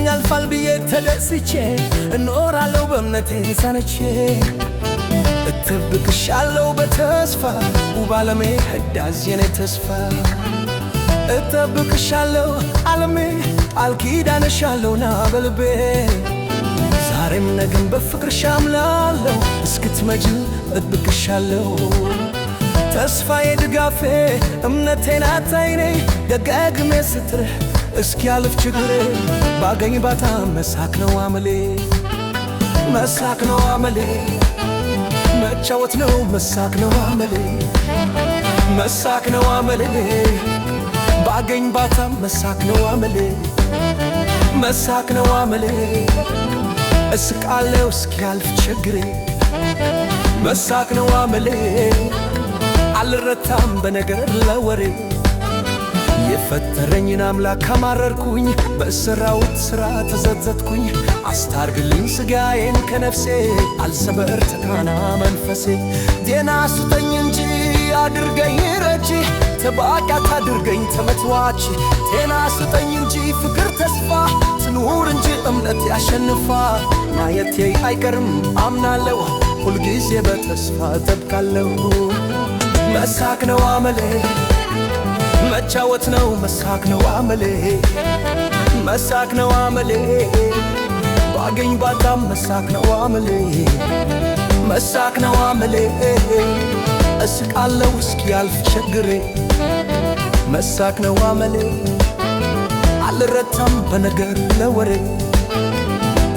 ያልፋል ብዬ ተደስቼ እኖራለሁ በእምነቴ ጸንቼ እጠብቅሻለሁ በተስፋ ውብ ዓለሜ ህዳሴ የኔ ተስፋ እጠብቅሻለሁ ዓለሜ ቃል ኪዳንሻለሁና በልቤ ዛሬም ነገም በፍቅርሽ አምናለሁ እስክትመጪ እጠብቅሻለሁ ተስፋዬ ድጋፌ እምነቴ ናት ዓይኔ ደጋግሜ ስትርህ እስኪያልፍ ችግሬ ባገኝ ባታ መሳቅ ነው አመሌ መሳቅ ነው አመሌ መጫወት ነው መሳቅ ነው አመሌ መሳቅ ነው አመሌ ባገኝ ባታ መሳቅ ነው አመሌ መሳቅ ነው አመሌ እስቃለሁ እስኪያልፍ ችግሬ መሳቅ ነው አመሌ አልረታም በነገር ለወሬ የፈጠረኝን አምላክ አማረርኩኝ በእስራውት ሥራ ተዘዘትኩኝ አስታርግልኝ ሥጋዬን ከነፍሴ አልሰበር ተካና መንፈሴ ጤና ስጠኝ እንጂ አድርገኝ ረጂ ተባቃት አድርገኝ ተመትዋች ጤና ስጠኝ እንጂ ፍቅር ተስፋ ትኑር እንጂ እምነት ያሸንፋ ማየቴ አይቀርም አምናለሁ ሁልጊዜ በተስፋ እጠብቃለሁ መሳቅ ነው አመሌ መጫወት ነው መሳቅ ነው አመሌ መሳቅ ነው አመሌ ባገኝ ባጣም መሳቅ ነው አመሌ መሳቅ ነው አመሌ እስቃለሁ እስኪያልፍ ችግሬ መሳቅ ነው አመሌ አልረታም በነገር ለወሬ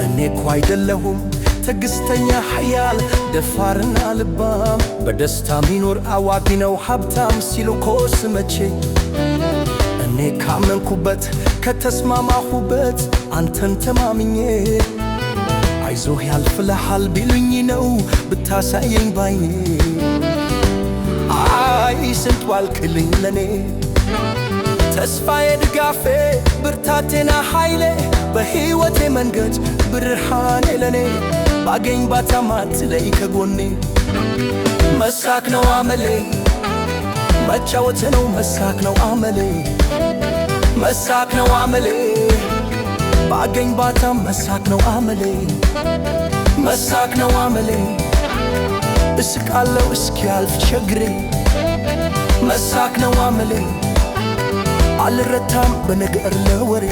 እኔ እኮ አይደለሁም ትዕግስተኛ ኃያል ደፋርና ልባም በደስታ ሚኖር አዋቂ ነው ሀብታም ሲሉ ኮስ መቼ እኔ ካመንኩበት ከተስማማሁበት አንተን ተማምኜ አይዞህ ያልፍልሃል ቢሉኝ ነው ብታሳየኝ ባይኔ አይ ስንት ዋልክልኝ ለኔ ተስፋዬ ድጋፌ ብርታቴና ኃይሌ በሕይወቴ መንገድ ብርሃኔ ለኔ ባገኝ ባታማት ላይ ከጎኔ መሳቅ ነው አመሌ መጫወት ነው መሳቅ ነው አመሌ መሳቅ ነው አመሌ ባገኝ ባታም መሳቅ ነው አመሌ መሳቅ ነው አመሌ እስቃለሁ እስኪያልፍ ችግሬ መሳቅ ነው አመሌ አልረታም በነገር ለወሬ